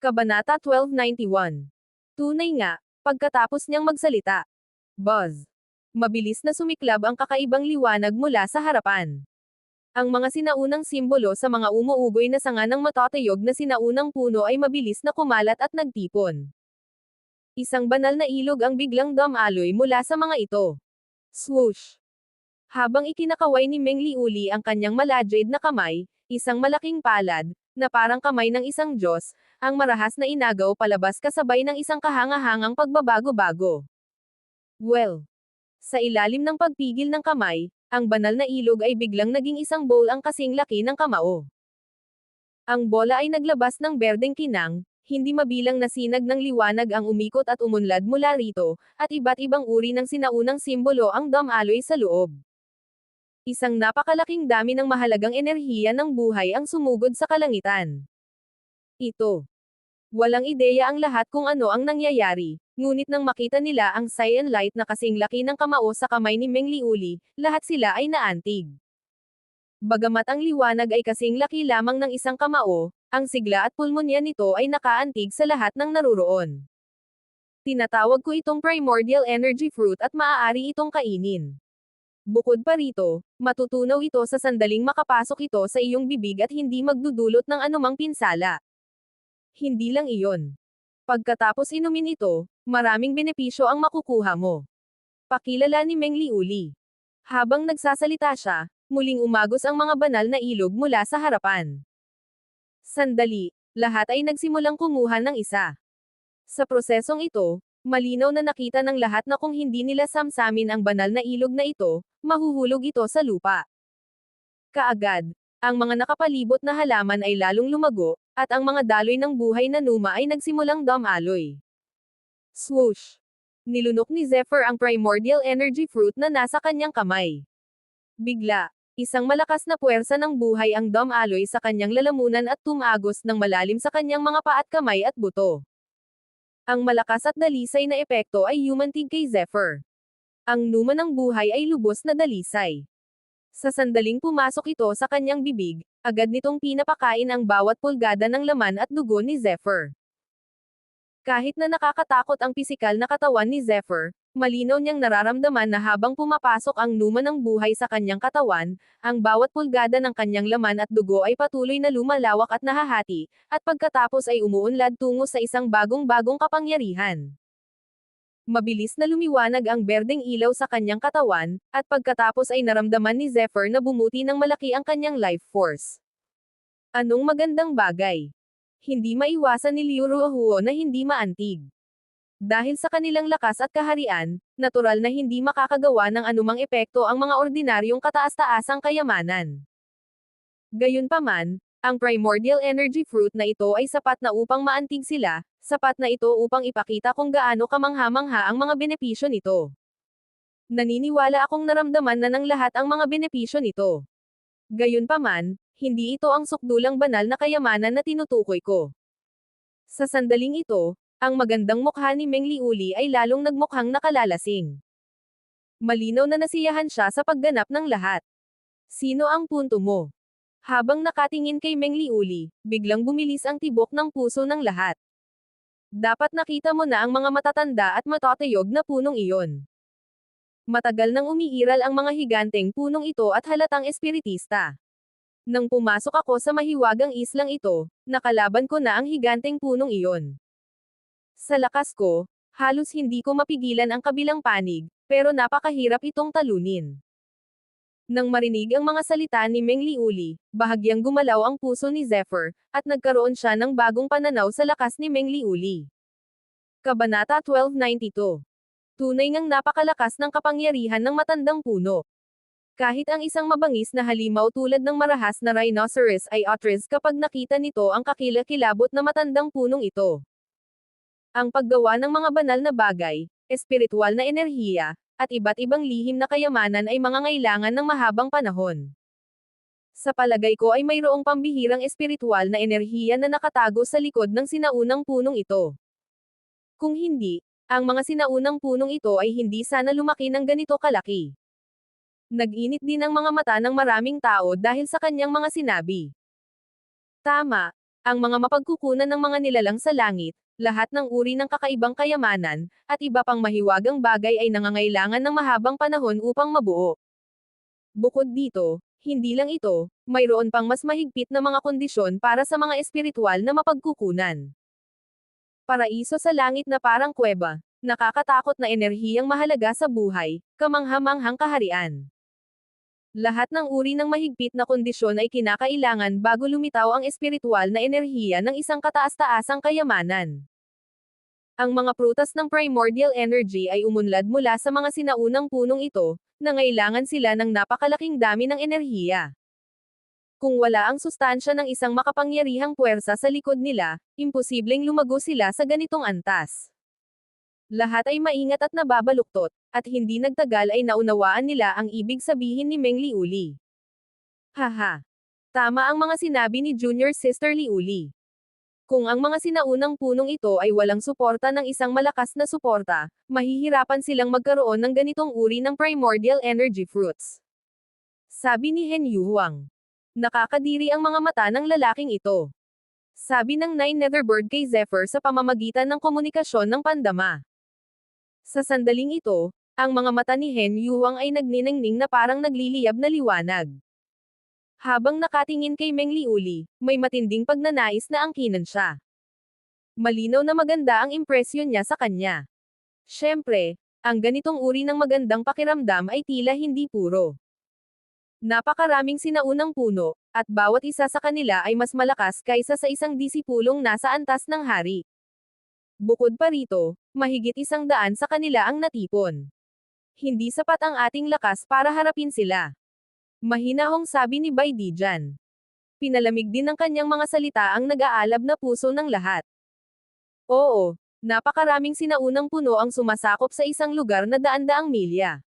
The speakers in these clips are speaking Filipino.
Kabanata 1291. Tunay nga, pagkatapos niyang magsalita. Buzz. Mabilis na sumiklab ang kakaibang liwanag mula sa harapan. Ang mga sinaunang simbolo sa mga umuugoy na sanga ng matatayog na sinaunang puno ay mabilis na kumalat at nagtipon. Isang banal na ilog ang biglang dumaloy mula sa mga ito. Swoosh! Habang ikinakaway ni Meng Liuli ang kanyang malajid na kamay, isang malaking palad, na parang kamay ng isang Diyos, ang marahas na inagaw palabas kasabay ng isang kahanga-hangang pagbabago-bago. Well! Sa ilalim ng pagpigil ng kamay, ang banal na ilog ay biglang naging isang bowl ang kasing laki ng kamao. Ang bola ay naglabas ng berdeng kinang, hindi mabilang na sinag ng liwanag ang umikot at umunlad mula rito, at iba't ibang uri ng sinaunang simbolo ang dumaloy sa loob. Isang napakalaking dami ng mahalagang enerhiya ng buhay ang sumugod sa kalangitan. Ito. Walang ideya ang lahat kung ano ang nangyayari, ngunit nang makita nila ang cyan light na kasing laki ng kamao sa kamay ni Meng Liuli, lahat sila ay naantig. Bagamat ang liwanag ay kasing laki lamang ng isang kamao, ang sigla at pulmonya nito ay nakaantig sa lahat ng naruroon. Tinatawag ko itong primordial energy fruit at maaari itong kainin. Bukod pa rito, matutunaw ito sa sandaling makapasok ito sa iyong bibig at hindi magdudulot ng anumang pinsala. Hindi lang iyon. Pagkatapos inumin ito, maraming benepisyo ang makukuha mo. Pakilala ni Meng Liuli. Habang nagsasalita siya, muling umagos ang mga banal na ilog mula sa harapan. Sandali, lahat ay nagsimulang kumuha ng isa. Sa prosesong ito, malinaw na nakita ng lahat na kung hindi nila samsamin ang banal na ilog na ito, mahuhulog ito sa lupa. Kaagad, ang mga nakapalibot na halaman ay lalong lumago, at ang mga daloy ng buhay na numa ay nagsimulang dumaloy. Swoosh! Nilunok ni Zephyr ang primordial energy fruit na nasa kanyang kamay. Bigla, isang malakas na puwersa ng buhay ang dumaloy sa kanyang lalamunan at tumagos ng malalim sa kanyang mga paa at kamay at buto. Ang malakas at dalisay na epekto ay yumantig kay Zephyr. Ang numa ng buhay ay lubos na dalisay. Sa sandaling pumasok ito sa kanyang bibig, agad nitong pinapakain ang bawat pulgada ng laman at dugo ni Zephyr. Kahit na nakakatakot ang pisikal na katawan ni Zephyr, malinaw niyang nararamdaman na habang pumapasok ang numa ng buhay sa kanyang katawan, ang bawat pulgada ng kanyang laman at dugo ay patuloy na lumalawak at nahahati, at pagkatapos ay umuunlad tungo sa isang bagong-bagong kapangyarihan. Mabilis na lumiwanag ang berdeng ilaw sa kanyang katawan, at pagkatapos ay naramdaman ni Zephyr na bumuti ng malaki ang kanyang life force. Anong magandang bagay! Hindi maiwasan ni Liu Ruohuo na hindi maantig. Dahil sa kanilang lakas at kaharian, natural na hindi makakagawa ng anumang epekto ang mga ordinaryong kataas-taasang kayamanan. Gayunpaman, ang primordial energy fruit na ito ay sapat na upang maantig sila, sapat na ito upang ipakita kung gaano kamangha-mangha ang mga benepisyo nito. Naniniwala akong naramdaman na ng lahat ang mga benepisyo nito. Gayunpaman, hindi ito ang sukdulang banal na kayamanan na tinutukoy ko. Sa sandaling ito, ang magandang mukha ni Meng Liuli ay lalong nagmukhang nakalalasing. Malinaw na nasiyahan siya sa pagganap ng lahat. Sino ang punto mo? Habang nakatingin kay Meng Liuli, biglang bumilis ang tibok ng puso ng lahat. Dapat nakita mo na ang mga matatanda at matatayog na punong iyon. Matagal nang umiiral ang mga higanteng punong ito at halatang espiritista. Nang pumasok ako sa mahiwagang islang ito, nakalaban ko na ang higanteng punong iyon. Sa lakas ko, halos hindi ko mapigilan ang kabilang panig, pero napakahirap itong talunin. Nang marinig ang mga salita ni Meng Liuli, bahagyang gumalaw ang puso ni Zephyr, at nagkaroon siya ng bagong pananaw sa lakas ni Meng Liuli. Kabanata 1292. Tunay ngang napakalakas ng kapangyarihan ng matandang puno. Kahit ang isang mabangis na halimaw tulad ng marahas na rhinoceros ay atras kapag nakita nito ang kakilakilabot na matandang punong ito. Ang paggawa ng mga banal na bagay, espiritual na enerhiya, at iba't ibang lihim na kayamanan ay mangangailangan ng mahabang panahon. Sa palagay ko ay mayroong pambihirang espiritual na enerhiya na nakatago sa likod ng sinaunang punong ito. Kung hindi, ang mga sinaunang punong ito ay hindi sana lumaki ng ganito kalaki. Nag-init din ang mga mata ng maraming tao dahil sa kanyang mga sinabi. Tama, Ang mga mapagkukunan ng mga nilalang sa langit, lahat ng uri ng kakaibang kayamanan, at iba pang mahiwagang bagay ay nangangailangan ng mahabang panahon upang mabuo. Bukod dito, hindi lang ito, mayroon pang mas mahigpit na mga kondisyon para sa mga espiritual na mapagkukunan. Paraiso sa langit na parang kuweba, nakakatakot na enerhiyang mahalaga sa buhay, kamangha-manghang kaharian. Lahat ng uri ng mahigpit na kondisyon ay kinakailangan bago lumitaw ang espiritual na enerhiya ng isang kataas-taasang kayamanan. Ang mga prutas ng primordial energy ay umunlad mula sa mga sinaunang punong ito, nangailangan sila ng napakalaking dami ng enerhiya. Kung wala ang sustansya ng isang makapangyarihang puwersa sa likod nila, imposibleng lumago sila sa ganitong antas. Lahat ay maingat at nababaluktot, at hindi nagtagal ay naunawaan nila ang ibig sabihin ni Meng Liuli. Haha. Tama ang mga sinabi ni Junior Sister Liuli. Kung ang mga sinaunang punong ito ay walang suporta ng isang malakas na suporta, mahihirapan silang magkaroon ng ganitong uri ng primordial energy fruits. Sabi ni Hen Yuhuang. Nakakadiri ang mga mata ng lalaking ito. Sabi ng Nine Netherbird kay Zephyr sa pamamagitan ng komunikasyon ng pandama. Sa sandaling ito, ang mga mata ni Hen Yuhuang ay nagniningning na parang nagliliyab na liwanag. Habang nakatingin kay Meng Liuli, may matinding pagnanais na angkinan siya. Malinaw na maganda ang impresyon niya sa kanya. Siyempre, ang ganitong uri ng magandang pakiramdam ay tila hindi puro. Napakaraming sinaunang puno, at bawat isa sa kanila ay mas malakas kaysa sa isang disipulong nasa antas ng hari. Bukod pa rito, mahigit 100 sa kanila ang natipon. Hindi sapat ang ating lakas para harapin sila. Mahinahong sabi ni Bai Dijan. Pinalamig din ng kanyang mga salita ang nag-aalab na puso ng lahat. Oo, napakaraming sinaunang puno ang sumasakop sa isang lugar na daan-daang milya.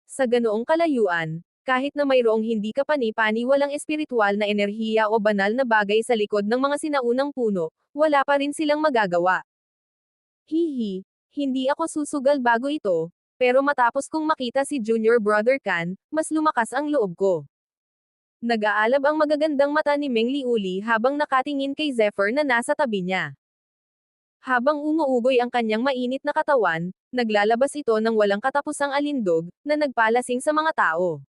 Sa ganoong kalayuan, kahit na mayroong hindi kapani-paniwalang espiritual na enerhiya o banal na bagay sa likod ng mga sinaunang puno, wala pa rin silang magagawa. Hihi, hindi ako susugal bago ito, pero matapos kong makita si Junior Brother Kan, mas lumakas ang loob ko. Nag-aalab ang magagandang mata ni Meng Liuli habang nakatingin kay Zephyr na nasa tabi niya. Habang umuugoy ang kanyang mainit na katawan, naglalabas ito ng walang katapusang alindog, na nagpalasing sa mga tao.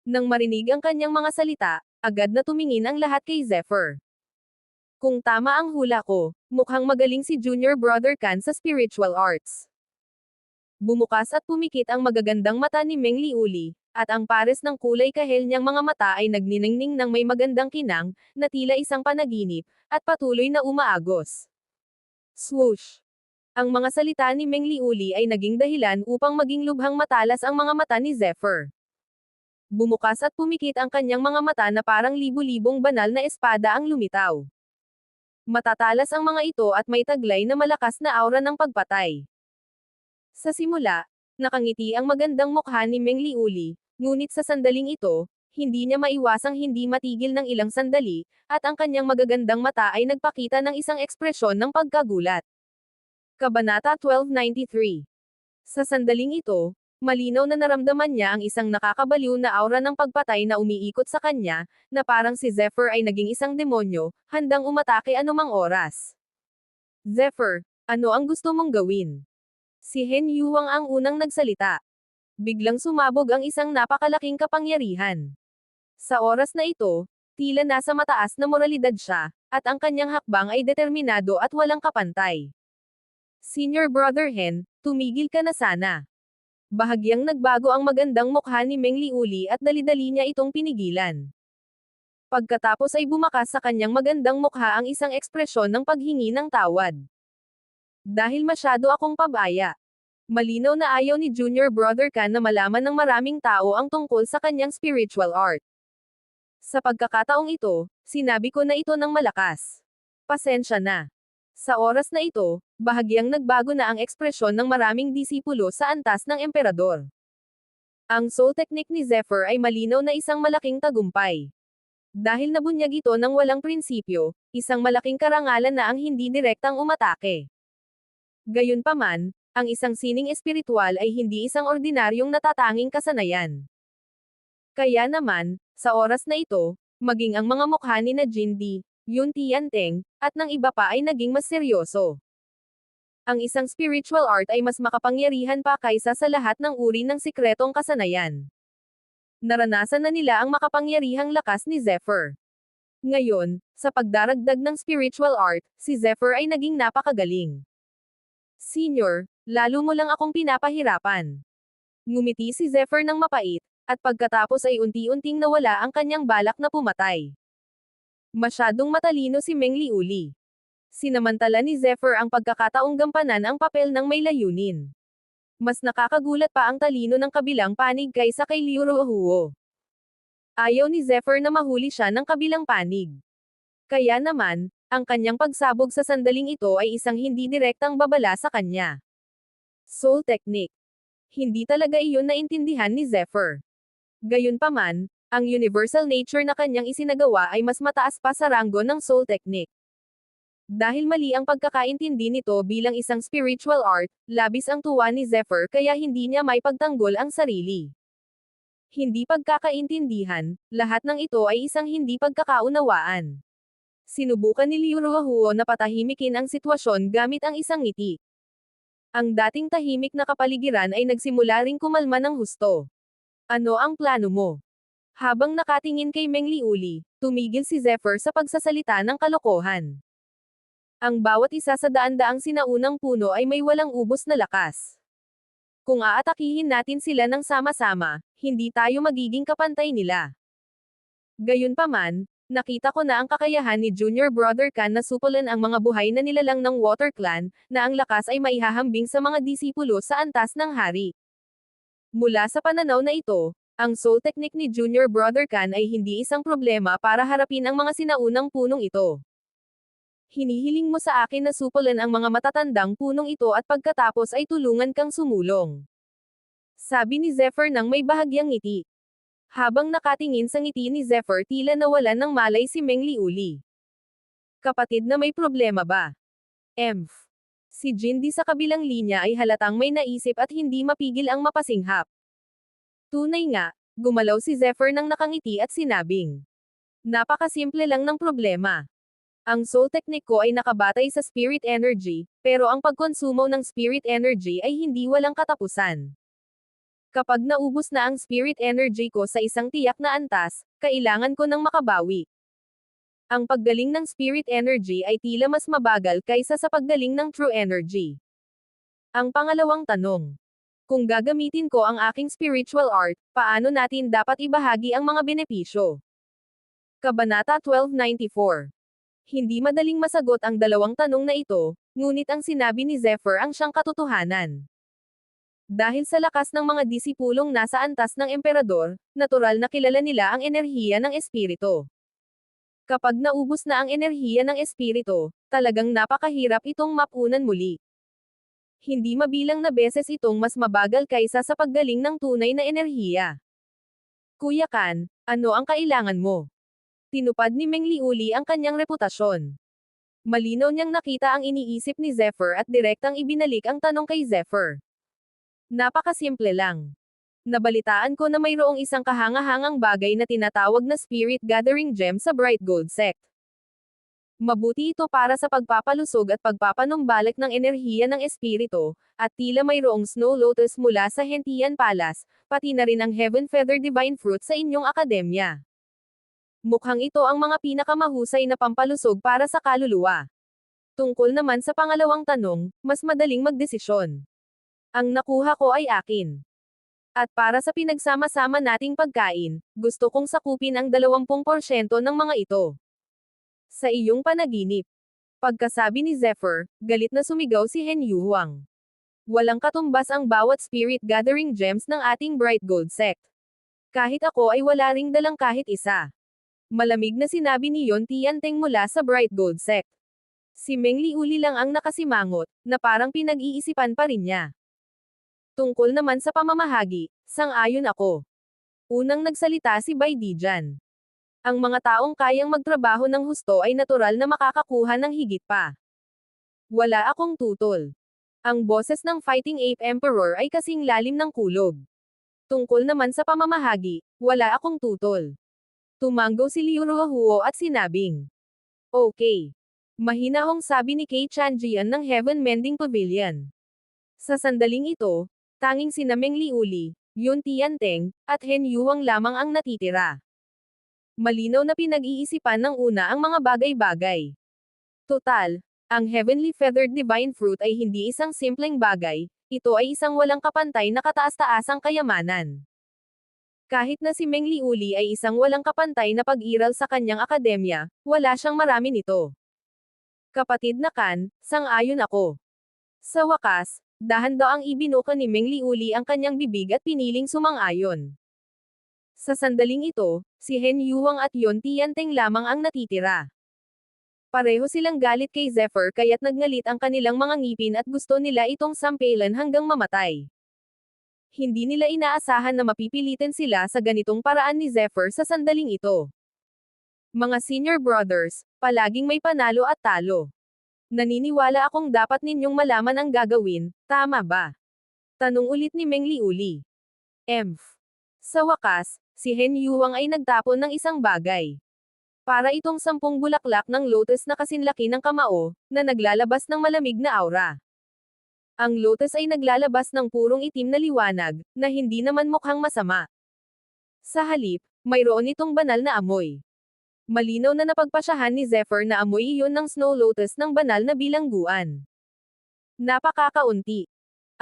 Nang marinig ang kanyang mga salita, agad na tumingin ang lahat kay Zephyr. Kung tama ang hula ko, mukhang magaling si Junior Brother Kan sa spiritual arts. Bumukas at pumikit ang magagandang mata ni Meng Liuli, at ang pares ng kulay kahel niyang mga mata ay nagniningning ng may magandang kinang, na tila isang panaginip, at patuloy na umaagos. Swoosh! Ang mga salita ni Meng Liuli ay naging dahilan upang maging lubhang matalas ang mga mata ni Zephyr. Bumukas at pumikit ang kanyang mga mata na parang libu-libong banal na espada ang lumitaw. Matatalas ang mga ito at may taglay na malakas na aura ng pagpatay. Sa simula, nakangiti ang magandang mukha ni Meng Liuli, ngunit sa sandaling ito, hindi niya maiwasang hindi matigil ng ilang sandali, at ang kanyang magagandang mata ay nagpakita ng isang ekspresyon ng pagkagulat. Kabanata 1293. Sa sandaling ito, malinaw na naramdaman niya ang isang nakakabaliw na aura ng pagpatay na umiikot sa kanya, na parang si Zephyr ay naging isang demonyo, handang umatake anumang oras. Zephyr, ano ang gusto mong gawin? Si Hen Yuhuang ang unang nagsalita. Biglang sumabog ang isang napakalaking kapangyarihan. Sa oras na ito, tila nasa mataas na moralidad siya, at ang kanyang hakbang ay determinado at walang kapantay. Senior Brother Hen, tumigil ka na sana. Bahagyang nagbago ang magandang mukha ni Meng Liuli at dali-dali niya itong pinigilan. Pagkatapos ay bumakas sa kanyang magandang mukha ang isang ekspresyon ng paghingi ng tawad. Dahil masyado akong pabaya. Malinaw na ayaw ni Junior Brother Kan na malaman ng maraming tao ang tungkol sa kanyang spiritual art. Sa pagkakataong ito, sinabi ko na ito ng malakas. Pasensya na. Sa oras na ito, bahagyang nagbago na ang ekspresyon ng maraming disipulo sa antas ng emperador. Ang soul technique ni Zephyr ay malinaw na isang malaking tagumpay. Dahil nabunyag ito ng walang prinsipyo, isang malaking karangalan na ang hindi direktang umatake. Gayunpaman, ang isang sining espiritual ay hindi isang ordinaryong natatanging kasanayan. Kaya naman, sa oras na ito, maging ang mga mukha ni na Jindy, Yun Tianteng, at ng iba pa ay naging mas seryoso. Ang isang spiritual art ay mas makapangyarihan pa kaysa sa lahat ng uri ng sikretong kasanayan. Naranasan na nila ang makapangyarihang lakas ni Zephyr. Ngayon, sa pagdaragdag ng spiritual art, si Zephyr ay naging napakagaling. Senior, lalo mo lang akong pinapahirapan. Ngumiti si Zephyr ng mapait, at pagkatapos ay unti-unting nawala ang kanyang balak na pumatay. Masyadong matalino si Meng Liuli. Sinamantala ni Zephyr ang pagkakataong gampanan ang papel ng may layunin. Mas nakakagulat pa ang talino ng kabilang panig kaysa kay Liu Ruohuo. Ayaw ni Zephyr na mahuli siya ng kabilang panig. Kaya naman, ang kanyang pagsabog sa sandaling ito ay isang hindi direktang babala sa kanya. Soul Technique. Hindi talaga iyon naintindihan ni Zephyr. Gayunpaman, ang universal nature na kanyang isinagawa ay mas mataas pa sa ranggo ng Soul Technique. Dahil mali ang pagkakaintindi nito bilang isang spiritual art, labis ang tuwa ni Zephyr kaya hindi niya may pagtanggol ang sarili. Hindi pagkakaintindihan, lahat ng ito ay isang hindi pagkakaunawaan. Sinubukan ni Liu Ruohuo na patahimikin ang sitwasyon gamit ang isang ngiti. Ang dating tahimik na kapaligiran ay nagsimula ring kumalma ng husto. Ano ang plano mo? Habang nakatingin kay Meng Liuli, tumigil si Zephyr sa pagsasalita ng kalokohan. Ang bawat isa sa daan-daang sinaunang puno ay may walang ubos na lakas. Kung aatakihin natin sila ng sama-sama, hindi tayo magiging kapantay nila. Gayunpaman, nakita ko na ang kakayahan ni Junior Brother Khan na supulan ang mga buhay na nilalang ng Water Clan, na ang lakas ay maihahambing sa mga disipulo sa antas ng hari. Mula sa pananaw na ito, ang soul technique ni Junior Brother Khan ay hindi isang problema para harapin ang mga sinaunang punong ito. Hinihiling mo sa akin na supulan ang mga matatandang punong ito at pagkatapos ay tulungan kang sumulong. Sabi ni Zephyr nang may bahagyang ngiti. Habang nakatingin sa ngiti ni Zephyr tila nawalan ng malay si Meng Liuli. Kapatid na may problema ba? Emph. Si Jindy sa kabilang linya ay halatang may naisip at hindi mapigil ang mapasinghap. Tunay nga, gumalaw si Zephyr nang nakangiti at sinabing. Napakasimple lang ng problema. Ang soul technique ko ay nakabatay sa spirit energy, pero ang pagkonsumo ng spirit energy ay hindi walang katapusan. Kapag naubos na ang spirit energy ko sa isang tiyak na antas, kailangan ko ng makabawi. Ang paggaling ng spirit energy ay tila mas mabagal kaysa sa paggaling ng true energy. Ang pangalawang tanong. Kung gagamitin ko ang aking spiritual art, paano natin dapat ibahagi ang mga benepisyo? Kabanata 1294. Hindi madaling masagot ang dalawang tanong na ito, ngunit ang sinabi ni Zephyr ang siyang katotohanan. Dahil sa lakas ng mga disipulong nasa antas ng emperador, natural na kilala nila ang enerhiya ng espiritu. Kapag naubos na ang enerhiya ng espiritu, talagang napakahirap itong mapunan muli. Hindi mabilang na beses itong mas mabagal kaysa sa paggaling ng tunay na enerhiya. Kuya Kan, ano ang kailangan mo? Tinupad ni Meng Liuli ang kanyang reputasyon. Malinaw niyang nakita ang iniisip ni Zephyr at direktang ibinalik ang tanong kay Zephyr. Napakasimple lang. Nabalitaan ko na mayroong isang kahanga-hangang bagay na tinatawag na Spirit Gathering Gem sa Bright Gold Sect. Mabuti ito para sa pagpapalusog at pagpapanumbalik ng enerhiya ng espiritu, at tila mayroong Snow Lotus mula sa Hentian Palace, pati na rin ang Heaven Feather Divine Fruit sa inyong akademya. Mukhang ito ang mga pinakamahusay na pampalusog para sa kaluluwa. Tungkol naman sa pangalawang tanong, mas madaling magdesisyon. Ang nakuha ko ay akin. At para sa pinagsama-sama nating pagkain, gusto kong sakupin ang 20% ng mga ito. Sa iyong panaginip. Pagkasabi ni Zephyr, galit na sumigaw si Hen Yuhuang. Walang katumbas ang bawat spirit gathering gems ng ating Bright Gold Sect. Kahit ako ay wala ring dalang kahit isa. Malamig na sinabi ni Yon Tianteng mula sa Bright Gold Sect. Si Meng Liuli lang ang nakasimangot, na parang pinag-iisipan pa rin niya. Tungkol naman sa pamamahagi, sang-ayon ako. Unang nagsalita si Bai Dijan. Ang mga taong kayang magtrabaho ng husto ay natural na makakakuha ng higit pa. Wala akong tutol. Ang boses ng Fighting Ape Emperor ay kasing lalim ng kulog. Tungkol naman sa pamamahagi, wala akong tutol. Tumanggo si Liu Ruohuo at sinabing. Okay. Mahinahong sabi ni Kay Chanjian ng Heaven Mending Pavilion. Sa sandaling ito, tanging sina Meng Liuli, Yun Tianteng, at Hen Yuang lamang ang natitira. Malinaw na pinag-iisipan ng una ang mga bagay-bagay. Total, ang Heavenly Feathered Divine Fruit ay hindi isang simpleng bagay, ito ay isang walang kapantay na kataas-taasang kayamanan. Kahit na si Meng Liuli ay isang walang kapantay na pag-iral sa kanyang akademya, wala siyang marami nito. Kapatid na Kan, sang-ayon ako. Sa wakas, dahan-daang ibinuka ni Meng Liuli ang kanyang bibig at piniling sumang-ayon. Sa sandaling ito, si Hen Yuang at Yon Tianteng lamang ang natitira. Pareho silang galit kay Zephyr kaya't nagngalit ang kanilang mga ngipin at gusto nila itong sampelan hanggang mamatay. Hindi nila inaasahan na mapipilitin sila sa ganitong paraan ni Zephyr sa sandaling ito. Mga senior brothers, palaging may panalo at talo. Naniniwala akong dapat ninyong malaman ang gagawin, tama ba? Tanong ulit ni Meng Liuli. Sa wakas, si Hen Yuang ay nagtapon ng isang bagay. Para itong 10 bulaklak ng lotus na kasinlaki ng kamao, na naglalabas ng malamig na aura. Ang lotus ay naglalabas ng purong itim na liwanag, na hindi naman mukhang masama. Sa halip, mayroon itong banal na amoy. Malinaw na napagpasyahan ni Zephyr na amoy iyon ng snow lotus ng banal na bilangguan. Napakakaunti.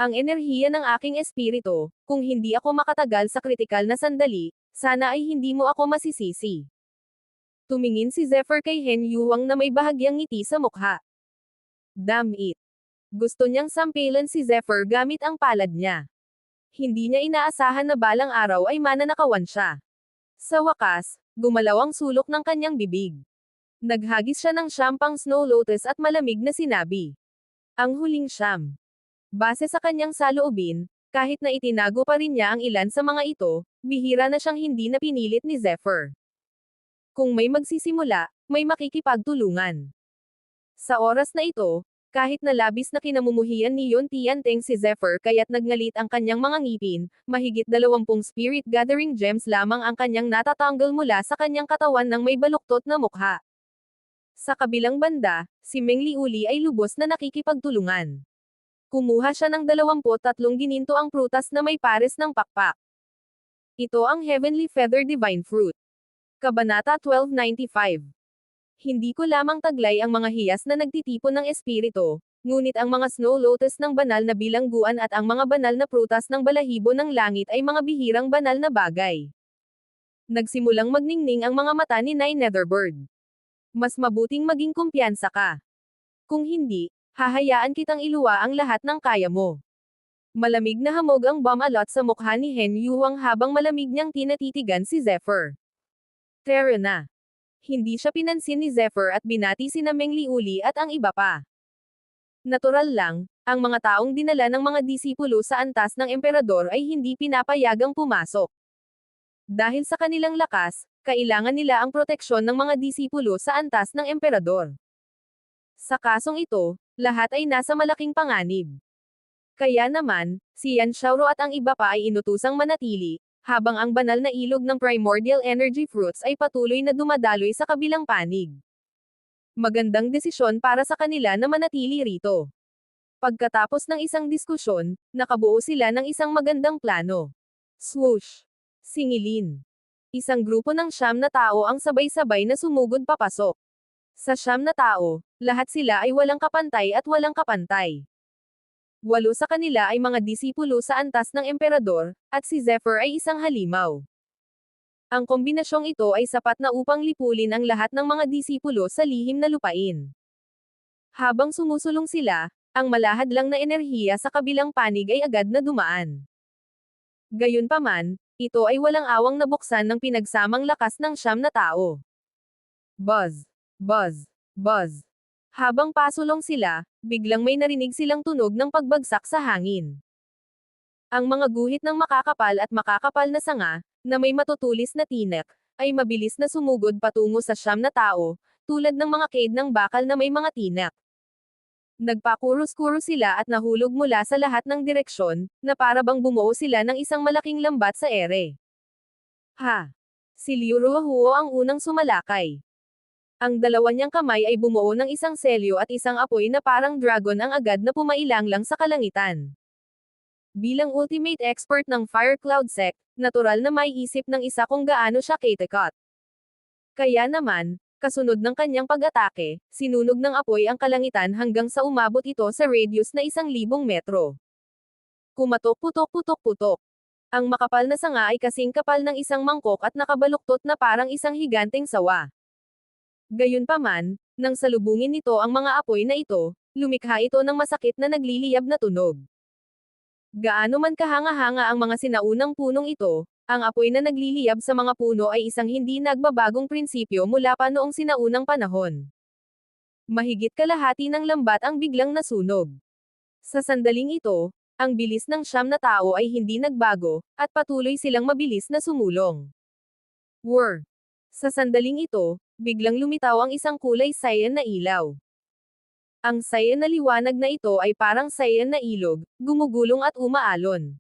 Ang enerhiya ng aking espiritu, kung hindi ako makatagal sa kritikal na sandali, sana ay hindi mo ako masisisi. Tumingin si Zephyr kay Hen Yuang na may bahagyang ngiti sa mukha. Damn it. Gusto niyang sampelan si Zephyr gamit ang palad niya. Hindi niya inaasahan na balang araw ay mananakawan siya. Sa wakas, gumalaw ang sulok ng kanyang bibig. Naghagis siya ng syampang snow lotus at malamig na sinabi. Ang huling siyam. Base sa kanyang saloobin, kahit na itinago pa rin niya ang ilan sa mga ito, bihira na siyang hindi na pinilit ni Zephyr. Kung may magsisimula, may makikipagtulungan. Sa oras na ito, kahit na labis na kinamumuhian ni Yon Tianteng si Zephyr kaya't nagngalit ang kanyang mga ngipin, mahigit 20 spirit gathering gems lamang ang kanyang natatanggal mula sa kanyang katawan ng may baluktot na mukha. Sa kabilang banda, si Meng Liuli ay lubos na nakikipagtulungan. Kumuha siya ng 23 ginintoang prutas na may pares ng pakpak. Ito ang Heavenly Feather Divine Fruit. Kabanata 1295. Hindi ko lamang taglay ang mga hiyas na nagtitipon ng espiritu, ngunit ang mga snow lotus ng banal na bilangguan at ang mga banal na prutas ng balahibo ng langit ay mga bihirang banal na bagay. Nagsimulang magningning ang mga mata ni Nine Netherbird. Mas mabuting maging kumpiyansa ka. Kung hindi, hahayaan kitang iluwa ang lahat ng kaya mo. Malamig na hamog ang bomb-alot sa mukha ni Hen Yuang habang malamig niyang tinatitigan si Zephyr. Tara na. Hindi siya pinansin ni Zephyr at binati sina Meng Liuli at ang iba pa. Natural lang, ang mga taong dinala ng mga disipulo sa antas ng emperador ay hindi pinapayagang pumasok. Dahil sa kanilang lakas, kailangan nila ang proteksyon ng mga disipulo sa antas ng emperador. Sa kasong ito, lahat ay nasa malaking panganib. Kaya naman, si Yan Xiaoro at ang iba pa ay inutusang manatili, habang ang banal na ilog ng primordial energy fruits ay patuloy na dumadaloy sa kabilang panig. Magandang desisyon para sa kanila na manatili rito. Pagkatapos ng isang diskusyon, nakabuo sila ng isang magandang plano. Swoosh! Singilin. Isang grupo ng 9 na tao ang sabay-sabay na sumugod papasok. Sa 9 na tao, lahat sila ay walang kapantay at walang kapantay. 8 sa kanila ay mga disipulo sa antas ng emperador, at si Zephyr ay isang halimaw. Ang kombinasyong ito ay sapat na upang lipulin ang lahat ng mga disipulo sa lihim na lupain. Habang sumusulong sila, ang malahad lang na enerhiya sa kabilang panig ay agad na dumaan. Gayunpaman, ito ay walang awang nabuksan ng pinagsamang lakas ng 9 na tao. Buzz! Buzz! Buzz! Habang pasulong sila, biglang may narinig silang tunog ng pagbagsak sa hangin. Ang mga guhit ng makakapal at makakapal na sanga, na may matutulis na tinek, ay mabilis na sumugod patungo sa 9 na tao, tulad ng mga cade ng bakal na may mga tinek. Nagpakurus-kurus sila at nahulog mula sa lahat ng direksyon, na para bang bumuo sila ng isang malaking lambat sa ere. Ha! Si Liu Ruohuo ang unang sumalakay. Ang dalawa niyang kamay ay bumuo ng isang selyo at isang apoy na parang dragon ang agad na pumailanglang sa kalangitan. Bilang ultimate expert ng Fire Cloud Sect, natural na maiisip ng isa kung gaano siya katakot. Kaya naman, kasunod ng kanyang pag-atake, sinunog ng apoy ang kalangitan hanggang sa umabot ito sa radius na 1,000 metro. Kumatok-putok-putok-putok. Ang makapal na sanga ay kasing kapal ng isang mangkok at nakabaluktot na parang isang higanteng sawa. Gayunpaman, nang salubungin nito ang mga apoy na ito, lumikha ito ng masakit na nagliliyab na tunog. Gaano man kahanga-hanga ang mga sinaunang punong ito, ang apoy na nagliliyab sa mga puno ay isang hindi nagbabagong prinsipyo mula pa noong sinaunang panahon. Mahigit kalahati ng lambat ang biglang nasunog. Sa sandaling ito, ang bilis ng 9 na tao ay hindi nagbago, at patuloy silang mabilis na sumulong. Whir! Sa sandaling ito, biglang lumitaw ang isang kulay cyan na ilaw. Ang cyan na liwanag na ito ay parang cyan na ilog, gumugulong at umaalon.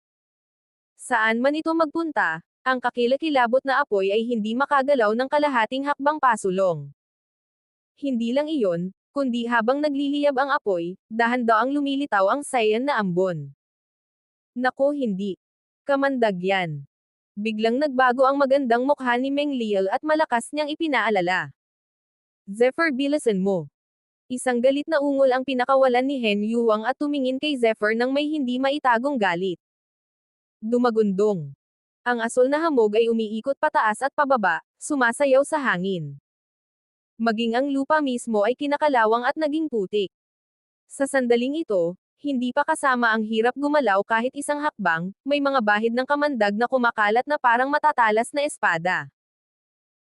Saan man ito magpunta, ang kakilakilabot na apoy ay hindi makagalaw ng kalahating hakbang pasulong. Hindi lang iyon, kundi habang nagliliyab ang apoy, dahan-daang lumilitaw ang cyan na ambon. Nako hindi. Kamandag yan. Biglang nagbago ang magandang mukha ni Meng Liel at malakas niyang ipinaalala. Zephyr, bilisan mo. Isang galit na ungol ang pinakawalan ni Hen Yuang at tumingin kay Zephyr nang may hindi maitagong galit. Dumagundong. Ang asul na hamog ay umiikot pataas at pababa, sumasayaw sa hangin. Maging ang lupa mismo ay kinakalawang at naging putik. Sa sandaling ito, hindi pa kasama ang hirap gumalaw kahit isang hakbang, may mga bahid ng kamandag na kumakalat na parang matatalas na espada.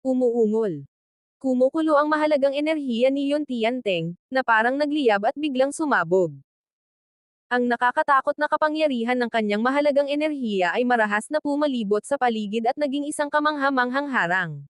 Umuungol. Kumukulo ang mahalagang enerhiya ni Yon Tianteng, na parang nagliyab at biglang sumabog. Ang nakakatakot na kapangyarihan ng kanyang mahalagang enerhiya ay marahas na pumalibot sa paligid at naging isang kamangha-manghang harang.